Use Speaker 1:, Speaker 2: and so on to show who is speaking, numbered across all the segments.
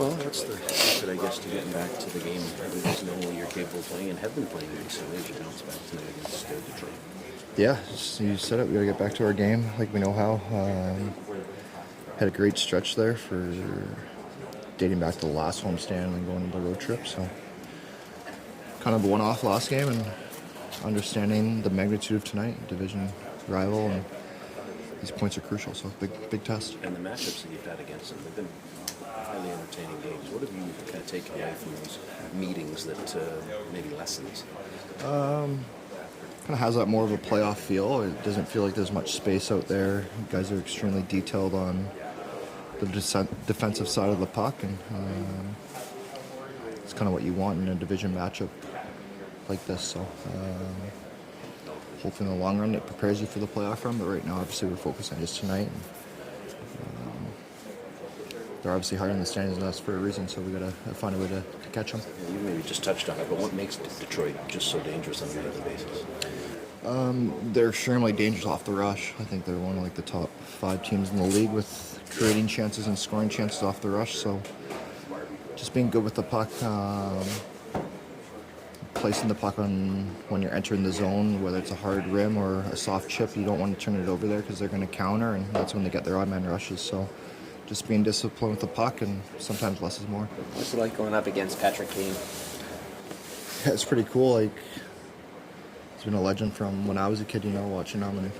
Speaker 1: Well, that's the secret, I guess, to getting back to the game. You just know you're capable of playing and have been playing recently as you bounce back tonight against Detroit.
Speaker 2: Yeah, you said it. We got to get back to our game like we know how. Had a great stretch there for dating back to the last homestand and going into the road trip. So kind of a one-off last game, and understanding the magnitude of tonight, division rival, and these points are crucial. So big test.
Speaker 1: And the matchups that you've had against them, they've been highly entertaining games. What have you kind of taken away from those meetings that maybe lessons?
Speaker 2: Kind of has that more of a playoff feel. It doesn't feel like there's much space out there. You guys are extremely detailed on the defensive side of the puck, and it's kind of what you want in a division matchup like this. So hopefully in the long run it prepares you for the playoff run, but right now obviously we're focused on just tonight. They're obviously higher in the standings than us for a reason, so we got to find a way to catch them.
Speaker 1: You maybe just touched on it, but what makes Detroit just so dangerous on a daily basis?
Speaker 2: They're extremely dangerous off the rush. I think they're one of the top 5 teams in the league with creating chances and scoring chances off the rush. So just being good with the puck, placing the puck on when you're entering the zone, whether it's a hard rim or a soft chip, you don't want to turn it over there because they're going to counter, and that's when they get their odd man rushes. So just being disciplined with the puck, and sometimes less is more.
Speaker 3: What's it like going up against Patrick Kane?
Speaker 2: Yeah, it's pretty cool. He's been a legend from when I was a kid, watching him, and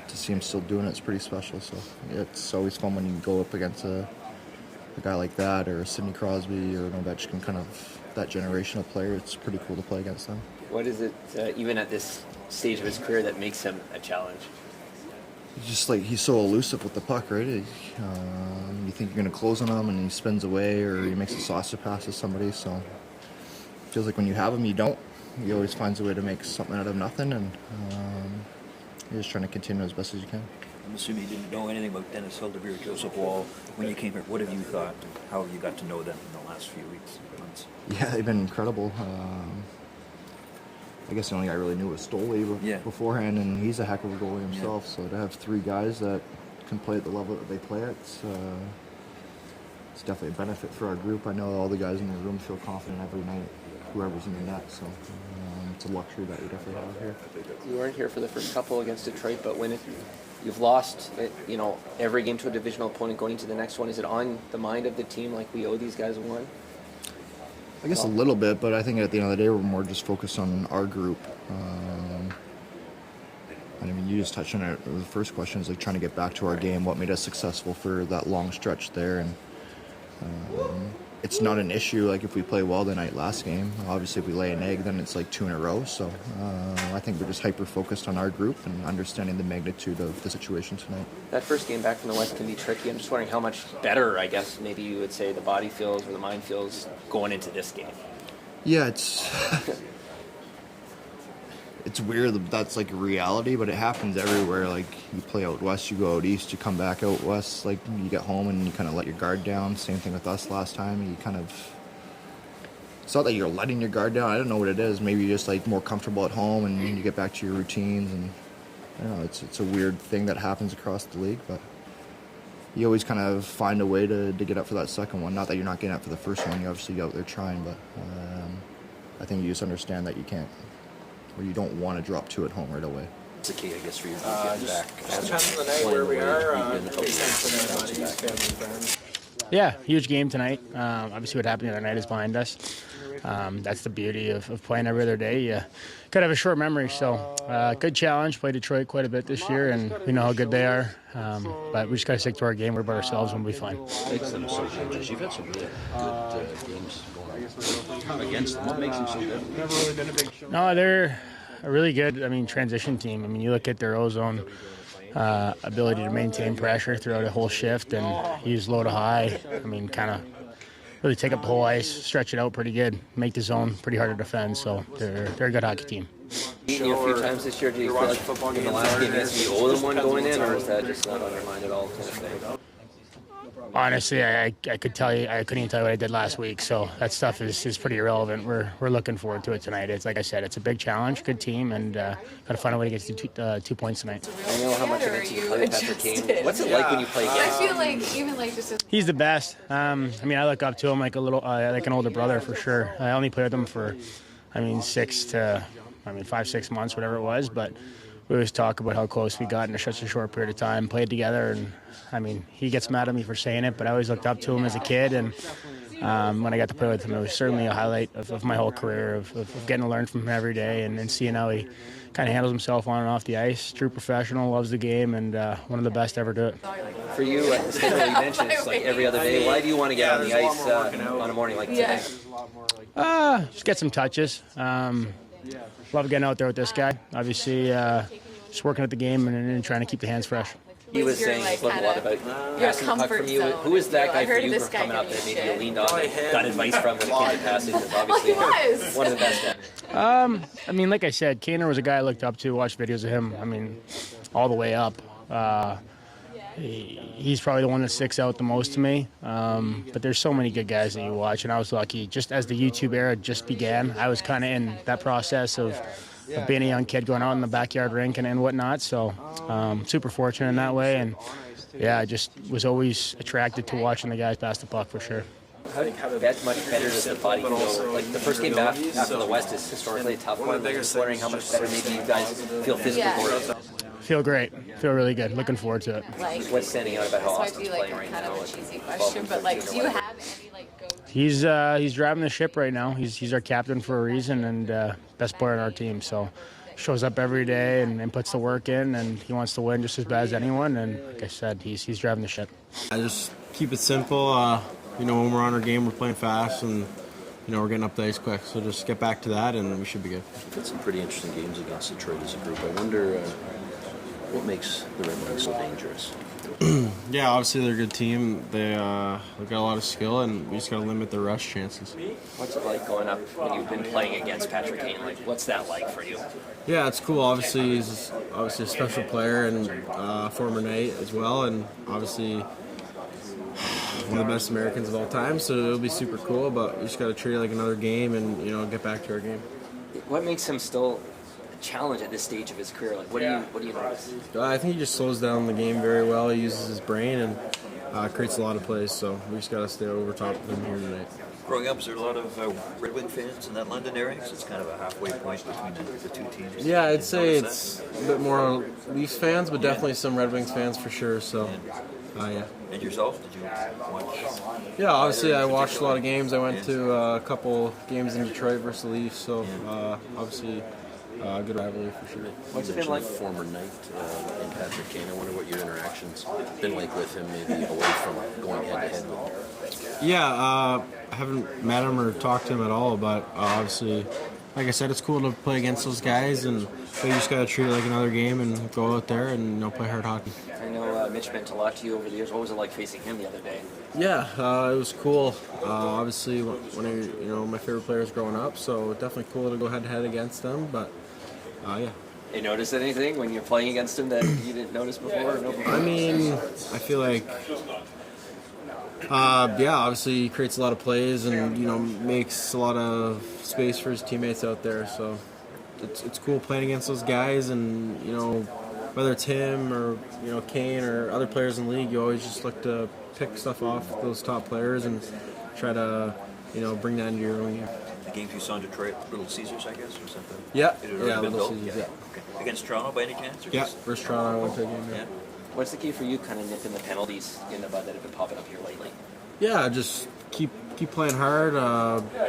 Speaker 2: to see him still doing it's pretty special. So it's always fun when you go up against a guy like that, or Sidney Crosby, or an Ovechkin, kind of that generational player. It's pretty cool to play against them.
Speaker 3: What is it, even at this stage of his career, that makes him a challenge?
Speaker 2: He's so elusive with the puck, right? You think you're going to close on him, and he spins away, or he makes a saucer pass to somebody. So it feels like when you have him, you don't. He always finds a way to make something out of nothing, and you're just trying to continue as best as you can.
Speaker 4: I'm assuming you didn't know anything about Dennis Hildebreer, Joseph Wall when you came here. What have you thought? How have you got to know them in the last few weeks, months?
Speaker 2: Yeah, they've been incredible. I guess the only guy I really knew was Stole beforehand, and he's a heck of a goalie himself. So to have 3 guys that can play at the level that they play at, it's definitely a benefit for our group. I know all the guys in the room feel confident every night, whoever's in the net. So it's a luxury that we definitely have here.
Speaker 3: You weren't here for the first couple against Detroit, but when you've lost, every game to a divisional opponent going into the next one, is it on the mind of the team like we owe these guys one?
Speaker 2: I guess a little bit, but I think at the end of the day, we're more just focused on our group. You just touched on it. The first question is trying to get back to our game. What made us successful for that long stretch there? And it's not an issue if we play well the night last game. Obviously, if we lay an egg, then it's 2 in a row. So I think we're just hyper-focused on our group and understanding the magnitude of the situation tonight.
Speaker 3: That first game back from the West can be tricky. I'm just wondering how much better, I guess, maybe you would say the body feels or the mind feels going into this game.
Speaker 2: Yeah, it's weird that that's a reality, but it happens everywhere. You play out west, you go out east, you come back out west, you get home and you kind of let your guard down. Same thing with us last time. It's not that you're letting your guard down. I don't know what it is. Maybe you're just more comfortable at home and you get back to your routines, and I don't know, it's a weird thing that happens across the league, but you always kind of find a way to get up for that second one. Not that you're not getting up for the first one. You obviously go out there trying, but I think you just understand that you can't, or you don't want to drop 2 at home right away.
Speaker 1: It's the key, I guess, for you to get back.
Speaker 5: Just depends on the night where we are.
Speaker 6: Yeah, huge game tonight. Obviously what happened the other night is behind us. That's the beauty of playing every other day. You could have a short memory, so good challenge. Played Detroit quite a bit this year, and we know how good they are. But we just got to stick to our game. We're about ourselves, and we'll be fine.
Speaker 1: Makes them so dangerous. You've had some really good games going against them. What makes them so good?
Speaker 6: No, they're a really good, transition team. You look at their ozone ability to maintain pressure throughout a whole shift and use low to high. Kind of really take up the whole ice, stretch it out pretty good, make the zone pretty hard to defend. So they're a good hockey team.
Speaker 3: Beaten you a few times this year. Do you feel like in the last game, you owe them one going in, or is that just not on your mind at all? Kind of thing?
Speaker 6: honestly, I could tell you, I couldn't even tell you what I did last week. So that stuff is pretty irrelevant. We're looking forward to it tonight. It's like I said, it's a big challenge, good team, and got to find a way to get to 2 points tonight.
Speaker 3: I know how much against you play with Patrick Kane. What's it like when you play against him?
Speaker 7: I feel like even like just.
Speaker 6: He's the best. I mean, I look up to him like a little, like an older brother for sure. I only played with him for, 5, 6 months, whatever it was, but we always talk about how close we got in such a short period of time, played together, and he gets mad at me for saying it, but I always looked up to him as a kid, and when I got to play with him, it was certainly a highlight of my whole career, of getting to learn from him every day and seeing how he kind of handles himself on and off the ice. True professional, loves the game, and one of the best to ever do it.
Speaker 3: For you, at the schedule you mentioned, it's like every other day. Why do you want to get on the ice on a morning like today?
Speaker 6: Just get some touches. Love getting out there with this guy. Obviously, just working at the game and trying to keep the hands fresh.
Speaker 3: He was saying a lot about passing the puck from you. Who is that guy for you for coming up that maybe you leaned on and got advice from when it came to passing? Because obviously one of the best at it.
Speaker 6: Like I said, Kaner was a guy I looked up to, watched videos of him, all the way up. He's probably the one that sticks out the most to me. But there's so many good guys that you watch, and I was lucky. Just as the YouTube era just began, I was kind of in that process of being a young kid going out in the backyard rink and whatnot. So super fortunate in that way. And, I just was always attracted to watching the guys pass the puck for sure.
Speaker 3: How much better does the body feel? Like the first game back after the West is historically a tough one. I'm just wondering how much better maybe you guys feel physically.
Speaker 6: Feel great. Feel really good. Looking forward to it.
Speaker 3: What's standing out about how Austin's playing right
Speaker 7: kind
Speaker 3: now?
Speaker 7: of a cheesy question, but do you have any
Speaker 6: He's
Speaker 7: go-to?
Speaker 6: he's driving the ship right now. He's our captain for a reason and best player on our team. So shows up every day and puts the work in, and he wants to win just as bad as anyone. And like I said, he's driving the ship.
Speaker 8: I just keep it simple. When we're on our game, we're playing fast, and we're getting up the ice quick. So just get back to that, and we should be good.
Speaker 1: You've had some pretty interesting games against Detroit as a group. I wonder what makes the Red Wings so dangerous.
Speaker 8: Yeah, obviously they're a good team. They've got a lot of skill, and we just got to limit their rush chances.
Speaker 3: What's it like going up when you've been playing against Patrick Kane? What's that like for you?
Speaker 8: Yeah, it's cool. Obviously, he's a special player and former Knight as well, and obviously one of the best Americans of all time. So it'll be super cool. But we just got to treat it like another game, and get back to our game.
Speaker 3: What makes him still a challenge at this stage of his career? What do you notice?
Speaker 8: I think he just slows down the game very well. He uses his brain and creates a lot of plays. So we just got to stay over top of him here tonight.
Speaker 4: Growing up, is there a lot of Red Wing fans in that London area? So it's kind of a halfway point between the two teams.
Speaker 8: Yeah, I'd say it's a bit more Leafs fans, but definitely some Red Wings fans for sure. So, yeah.
Speaker 4: And yourself, did you watch?
Speaker 8: Yeah, obviously I watched a lot of games. I went to a couple games in Detroit versus the Leafs, so obviously good rivalry for sure.
Speaker 3: What's it been like?
Speaker 1: Former Knight and Patrick Kane. I wonder what your interactions been like with him, maybe away from going head-to-head with him.
Speaker 8: Yeah, I haven't met him or talked to him at all, but obviously, like I said, it's cool to play against those guys, and you just got to treat it like another game and go out there and play hard hockey.
Speaker 3: I know Mitch meant a lot to you over the years. What was it like facing him the other day?
Speaker 8: Yeah, it was cool. Obviously, one of my favorite players growing up, so definitely cool to go head-to-head against them, but yeah.
Speaker 3: You notice anything when you're playing against him that you didn't notice before? Or no before?
Speaker 8: I mean, I feel like, obviously he creates a lot of plays and, makes a lot of space for his teammates out there. So it's cool playing against those guys and, whether it's him or, Kane or other players in the league, you always just look to pick stuff off those top players and try to, bring that into your own game.
Speaker 4: The games you saw in Detroit, Little Caesars, I guess, or something?
Speaker 8: Yeah,
Speaker 4: It had already been
Speaker 8: Little
Speaker 4: built?
Speaker 8: Caesars, yeah.
Speaker 4: Okay. Against Toronto by any chance? Or
Speaker 8: Yeah,
Speaker 4: just-
Speaker 8: versus Toronto, I went to a game.
Speaker 4: Yeah.
Speaker 3: What's the key for you kind of nipping the penalties in the bud that have been popping up here lately?
Speaker 8: Yeah, just keep playing hard.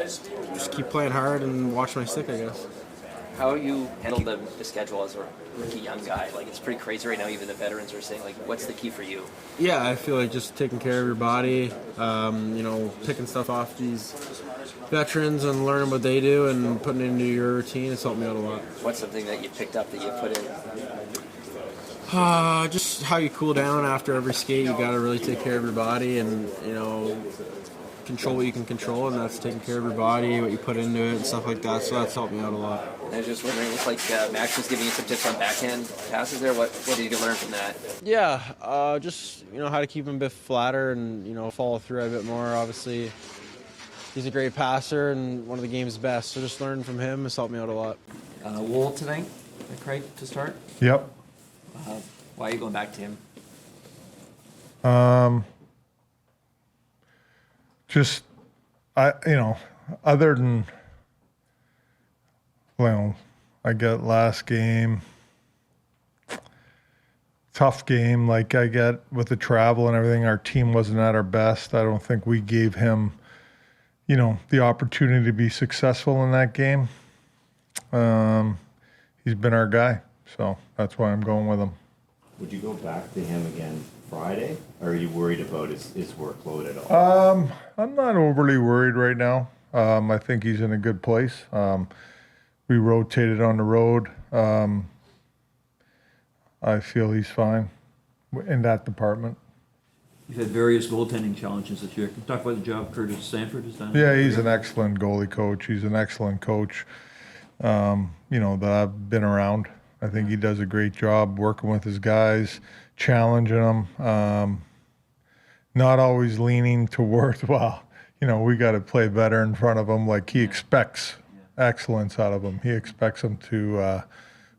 Speaker 8: Just keep playing hard and watch my stick, I guess.
Speaker 3: How you handle the schedule as a rookie young guy? It's pretty crazy right now. Even the veterans are saying, what's the key for you?
Speaker 8: Yeah, I feel like just taking care of your body, picking stuff off these veterans and learning what they do and putting it into your routine has helped me out a lot.
Speaker 3: What's something that you picked up that you put in?
Speaker 8: Just how you cool down after every skate. You got to really take care of your body and, control what you can control, and that's taking care of your body, what you put into it, and stuff like that. So that's helped me out a lot.
Speaker 3: I was just wondering, it looks like Max was giving you some tips on backhand passes there. What did you learn from that?
Speaker 8: Yeah, just how to keep him a bit flatter and follow through a bit more. Obviously, he's a great passer and one of the game's best. So just learning from him has helped me out a lot.
Speaker 3: Wool tonight, Craig, to start.
Speaker 9: Yep.
Speaker 3: Why are you going back to him?
Speaker 9: Just other than I got last game, tough game like I get with the travel and everything. Our team wasn't at our best. I don't think we gave him, the opportunity to be successful in that game. He's been our guy, so that's why I'm going with him.
Speaker 10: Would you go back to him again Friday, or are you worried about his workload at all?
Speaker 9: I'm not overly worried right now. I think he's in a good place. We rotated on the road. I feel he's fine in that department.
Speaker 4: You've had various goaltending challenges this year. Can you talk about the job Curtis Sanford has done?
Speaker 9: Yeah, he's an excellent goalie coach. He's an excellent coach, that I've been around. I think he does a great job working with his guys, challenging them, not always leaning towards, we got to play better in front of him. Like he expects excellence out of them. He expects them to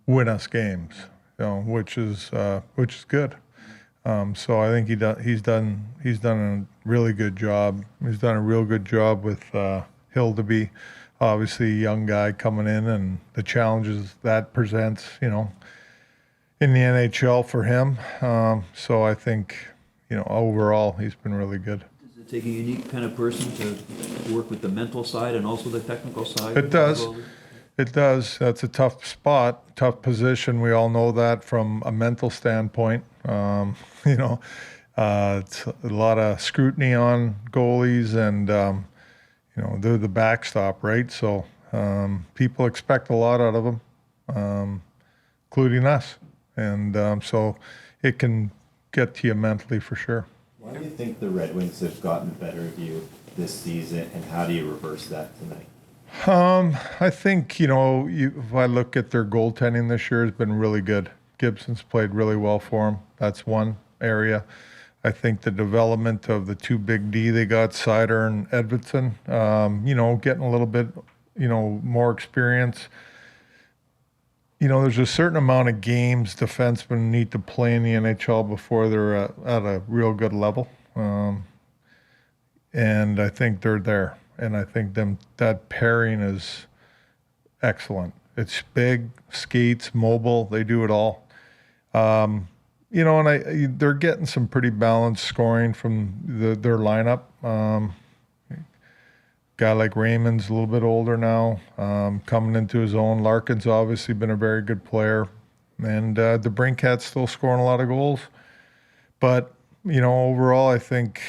Speaker 9: win us games, which is good. So I think he's done a really good job. He's done a real good job with Hildeby, obviously a young guy coming in, and the challenges that presents, in the NHL for him. So I think, overall he's been really good.
Speaker 4: Does it take a unique kind of person to work with the mental side and also the technical side?
Speaker 9: It does. It does. That's a tough spot, tough position. We all know that from a mental standpoint. It's a lot of scrutiny on goalies, and they're the backstop, right? So people expect a lot out of them, including us, and so it can get to you mentally for sure.
Speaker 10: Why do you think the Red Wings have gotten the better of you this season, and how do you reverse that tonight?
Speaker 9: I think, if I look at their goaltending this year, has been really good. Gibson's played really well for them. That's one area. I think the development of the two big D they got, Seider and Edvinsson, getting a little bit, more experience. There's a certain amount of games defensemen need to play in the NHL before they're at a real good level. And I think they're there. And I think that pairing is excellent. It's big, skates, mobile. They do it all. And they're getting some pretty balanced scoring from their lineup. Guy like Raymond's a little bit older now, coming into his own. Larkin's obviously been a very good player, and DeBrincat's still scoring a lot of goals. But overall, I think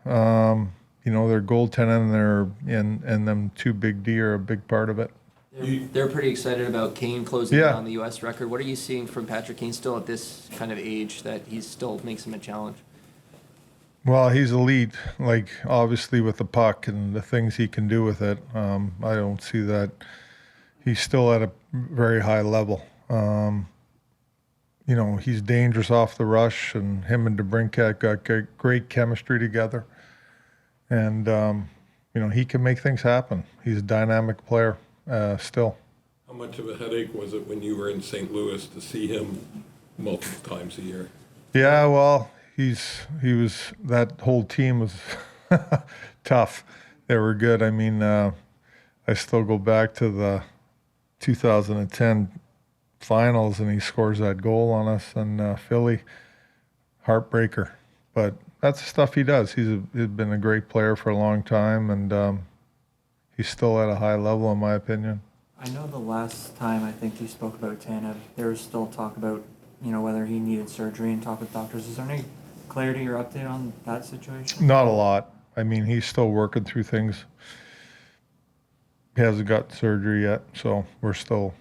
Speaker 9: their goaltending and them two big D are a big part of it.
Speaker 3: They're pretty excited about Kane closing in on the U.S. record. What are you seeing from Patrick Kane still at this kind of age that he still makes him a challenge?
Speaker 9: Well, he's elite, obviously with the puck and the things he can do with it. I don't see that. He's still at a very high level. He's dangerous off the rush, and him and DeBrincat got great chemistry together. And, he can make things happen. He's a dynamic player still.
Speaker 11: How much of a headache was it when you were in St. Louis to see him multiple times a year?
Speaker 9: Yeah, well, that whole team was tough. They were good. I mean, I still go back to the 2010 finals, and he scores that goal on us in Philly. Heartbreaker. But that's the stuff he does. He's been a great player for a long time, and he's still at a high level, in my opinion.
Speaker 12: I know the last time I think you spoke about Tanev, there was still talk about, whether he needed surgery and talk with doctors. Is there any clarity or update on that situation?
Speaker 9: Not a lot. I mean, he's still working through things. He hasn't got surgery yet, so we're still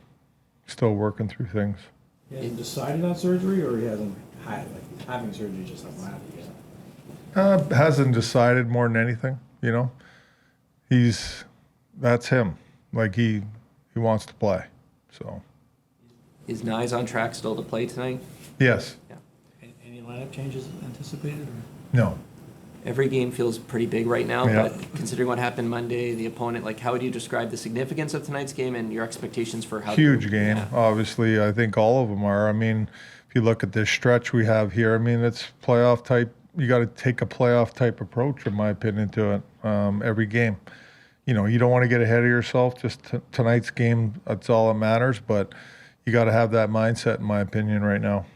Speaker 9: working through things.
Speaker 13: He hasn't decided on surgery, or he hasn't had having surgery just hasn't happened yet?
Speaker 9: Hasn't decided more than anything. That's him. He wants to play. So,
Speaker 3: Is Nyes on track still to play tonight?
Speaker 9: yes.
Speaker 3: Yeah.
Speaker 13: Any lineup changes anticipated? Or?
Speaker 9: No.
Speaker 3: Every game feels pretty big right now,
Speaker 9: Yeah.
Speaker 3: but considering what happened Monday, the opponent, like how would you describe the significance of tonight's game and your expectations for how
Speaker 9: Huge game.
Speaker 3: Yeah.
Speaker 9: Obviously, I think all of them are. I mean, if you look at this stretch we have here, I mean, it's playoff type. You got to take a playoff type approach, in my opinion, to it. Every game. You know, you don't want to get ahead of yourself. Just tonight's game, that's all that matters. But you got to have that mindset, in my opinion, right now.